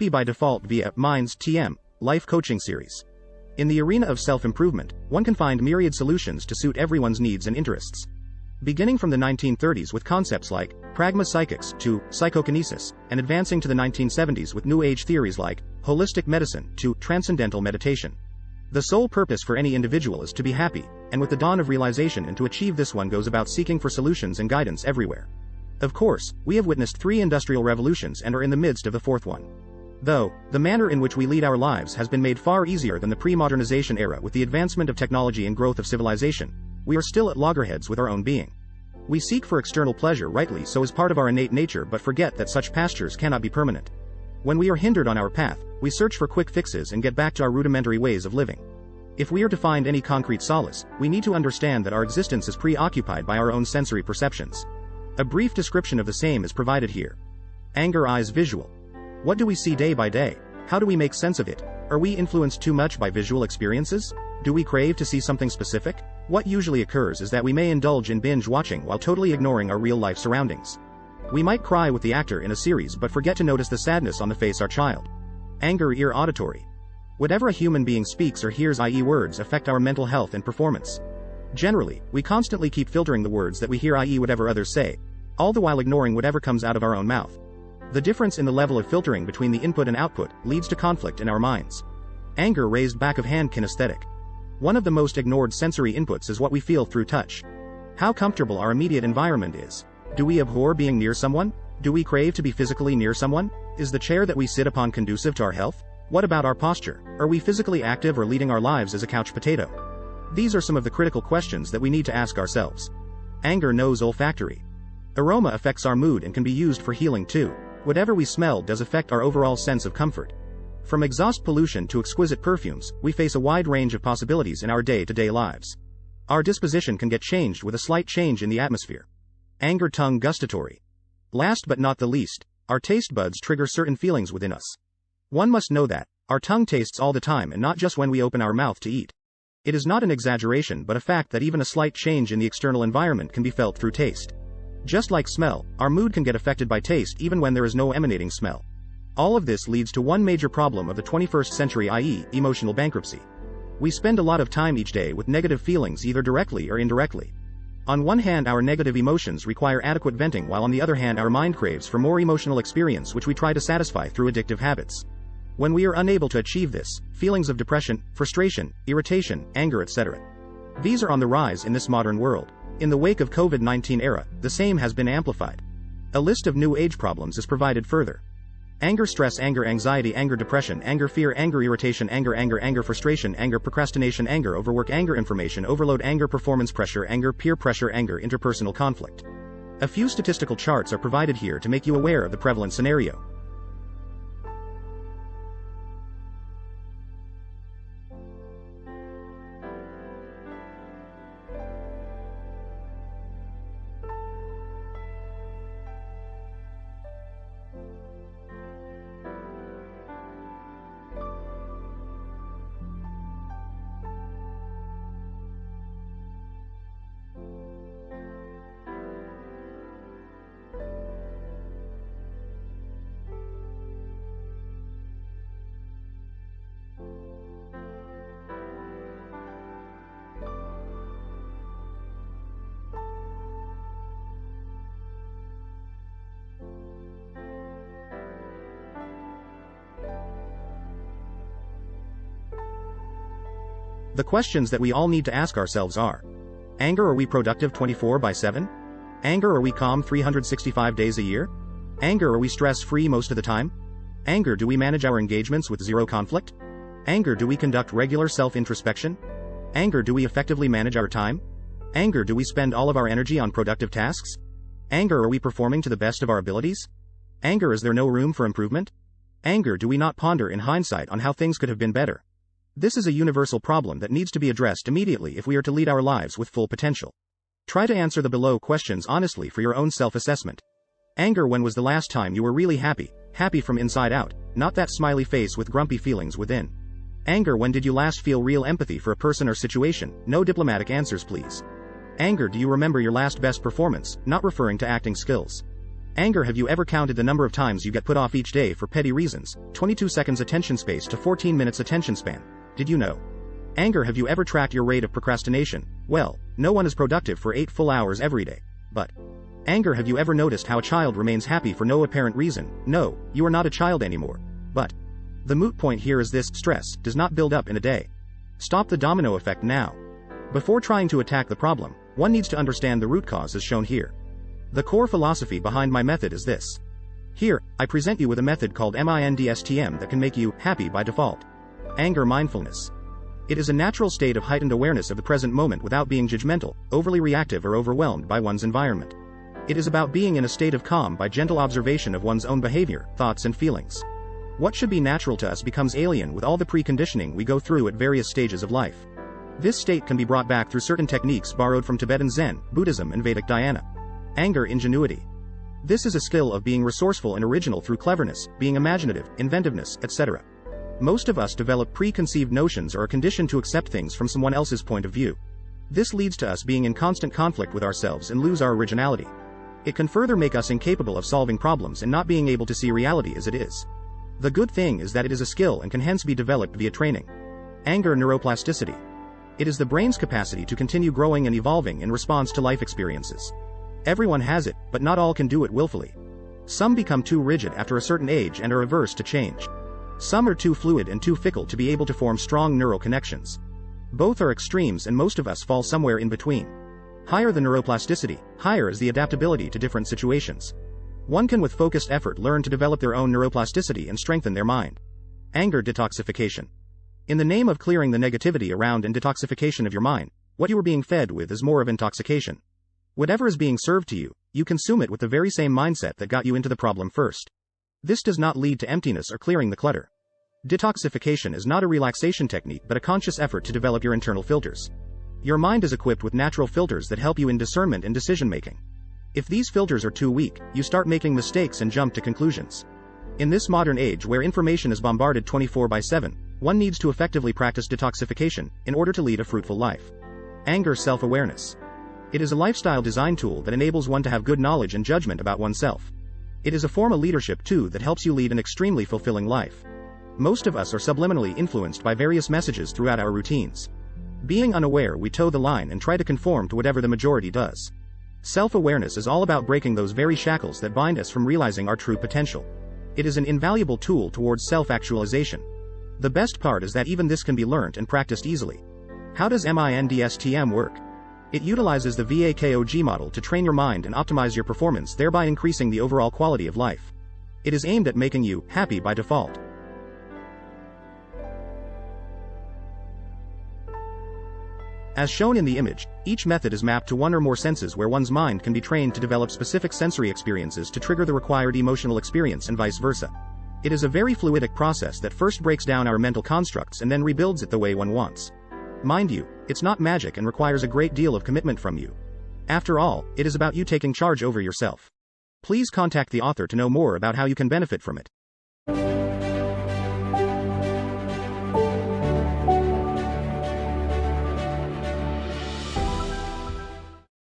happy by default via Minds TM Life Coaching Series. In the arena of self-improvement, one can find myriad solutions to suit everyone's needs and interests. Beginning from the 1930s with concepts like pragma-psychics to psychokinesis, and advancing to the 1970s with New Age theories like holistic medicine to transcendental meditation. The sole purpose for any individual is to be happy, and with the dawn of realization and to achieve this one goes about seeking for solutions and guidance everywhere. Of course, we have witnessed 3 industrial revolutions and are in the midst of the 4th one. Though, the manner in which we lead our lives has been made far easier than the pre-modernization era with the advancement of technology and growth of civilization, we are still at loggerheads with our own being. We seek for external pleasure rightly so as part of our innate nature but forget that such pastures cannot be permanent. When we are hindered on our path, we search for quick fixes and get back to our rudimentary ways of living. If we are to find any concrete solace, we need to understand that our existence is preoccupied by our own sensory perceptions. A brief description of the same is provided here. Anger eyes visual. What do we see day by day? How do we make sense of it? Are we influenced too much by visual experiences? Do we crave to see something specific? What usually occurs is that we may indulge in binge watching while totally ignoring our real-life surroundings. We might cry with the actor in a series but forget to notice the sadness on the face of our child. Anger ear auditory. Whatever a human being speaks or hears, i.e. words, affect our mental health and performance. Generally, we constantly keep filtering the words that we hear, i.e. whatever others say, all the while ignoring whatever comes out of our own mouth. The difference in the level of filtering between the input and output leads to conflict in our minds. Anger raised back of hand kinesthetic. One of the most ignored sensory inputs is what we feel through touch. How comfortable our immediate environment is. Do we abhor being near someone? Do we crave to be physically near someone? Is the chair that we sit upon conducive to our health? What about our posture? Are we physically active or leading our lives as a couch potato? These are some of the critical questions that we need to ask ourselves. Anger knows olfactory. Aroma affects our mood and can be used for healing too. Whatever we smell does affect our overall sense of comfort. From exhaust pollution to exquisite perfumes, we face a wide range of possibilities in our day-to-day lives. Our disposition can get changed with a slight change in the atmosphere. Anger tongue gustatory. Last but not the least, our taste buds trigger certain feelings within us. One must know that our tongue tastes all the time and not just when we open our mouth to eat. It is not an exaggeration but a fact that even a slight change in the external environment can be felt through taste. Just like smell, our mood can get affected by taste even when there is no emanating smell. All of this leads to one major problem of the 21st century, i.e., emotional bankruptcy. We spend a lot of time each day with negative feelings either directly or indirectly. On one hand, our negative emotions require adequate venting, while on the other hand our mind craves for more emotional experience which we try to satisfy through addictive habits. When we are unable to achieve this, feelings of depression, frustration, irritation, anger, etc. These are on the rise in this modern world. In the wake of COVID-19 era, the same has been amplified. A list of new age problems is provided further. Anger stress, anger anxiety, anger depression, anger fear, anger irritation, anger frustration, anger procrastination, anger overwork, anger information overload, anger performance pressure, anger peer pressure, anger interpersonal conflict. A few statistical charts are provided here to make you aware of the prevalent scenario. The questions that we all need to ask ourselves are: anger, are we productive 24/7? Anger, are we calm 365 days a year? Anger, are we stress-free most of the time? Anger, do we manage our engagements with zero conflict? Anger, do we conduct regular self-introspection? Anger, do we effectively manage our time? Anger, do we spend all of our energy on productive tasks? Anger, are we performing to the best of our abilities? Anger, is there no room for improvement? Anger, do we not ponder in hindsight on how things could have been better? This is a universal problem that needs to be addressed immediately if we are to lead our lives with full potential. Try to answer the below questions honestly for your own self-assessment. Anger, when was the last time you were really happy from inside out, not that smiley face with grumpy feelings within? Anger, when did you last feel real empathy for a person or situation? No diplomatic answers please. Anger, do you remember your last best performance, not referring to acting skills? Anger. Have you ever counted the number of times you get put off each day for petty reasons? 22 seconds attention space to 14 minutes attention span. Did you know? Anger. Have you ever tracked your rate of procrastination? Well, no one is productive for 8 full hours every day. But anger. Have you ever noticed how a child remains happy for no apparent reason? No, you are not a child anymore. But the moot point here is this: stress does not build up in a day. Stop the domino effect now. Before trying to attack the problem, one needs to understand the root cause as shown here. The core philosophy behind my method is this. Here, I present you with a method called MINDSTM that can make you happy by default. Anger mindfulness. It is a natural state of heightened awareness of the present moment without being judgmental, overly reactive, or overwhelmed by one's environment. It is about being in a state of calm by gentle observation of one's own behavior, thoughts, and feelings. What should be natural to us becomes alien with all the preconditioning we go through at various stages of life. This state can be brought back through certain techniques borrowed from Tibetan Zen, Buddhism, and Vedic dhyana. Anger ingenuity. This is a skill of being resourceful and original through cleverness, being imaginative, inventiveness, etc. Most of us develop preconceived notions or are conditioned to accept things from someone else's point of view. This leads to us being in constant conflict with ourselves and lose our originality. It can further make us incapable of solving problems and not being able to see reality as it is. The good thing is that it is a skill and can hence be developed via training. Anger neuroplasticity. It is the brain's capacity to continue growing and evolving in response to life experiences. Everyone has it, but not all can do it willfully. Some become too rigid after a certain age and are averse to change. Some are too fluid and too fickle to be able to form strong neural connections. Both are extremes and most of us fall somewhere in between. Higher the neuroplasticity, higher is the adaptability to different situations. One can with focused effort learn to develop their own neuroplasticity and strengthen their mind. Anger detoxification. In the name of clearing the negativity around and detoxification of your mind, what you are being fed with is more of intoxication. Whatever is being served to you, you consume it with the very same mindset that got you into the problem first. This does not lead to emptiness or clearing the clutter. Detoxification is not a relaxation technique but a conscious effort to develop your internal filters. Your mind is equipped with natural filters that help you in discernment and decision making. If these filters are too weak, you start making mistakes and jump to conclusions. In this modern age where information is bombarded 24/7, one needs to effectively practice detoxification in order to lead a fruitful life. Anger self-awareness. It is a lifestyle design tool that enables one to have good knowledge and judgment about oneself. It is a form of leadership too that helps you lead an extremely fulfilling life. Most of us are subliminally influenced by various messages throughout our routines. Being unaware, we toe the line and try to conform to whatever the majority does. Self-awareness is all about breaking those very shackles that bind us from realizing our true potential. It is an invaluable tool towards self-actualization. The best part is that even this can be learned and practiced easily. How does MINDSTM work? It utilizes the VAKOG model to train your mind and optimize your performance, thereby increasing the overall quality of life. It is aimed at making you happy by default. As shown in the image, each method is mapped to one or more senses where one's mind can be trained to develop specific sensory experiences to trigger the required emotional experience and vice versa. It is a very fluidic process that first breaks down our mental constructs and then rebuilds it the way one wants. Mind you, it's not magic and requires a great deal of commitment from you. After all, it is about you taking charge over yourself. Please contact the author to know more about how you can benefit from it.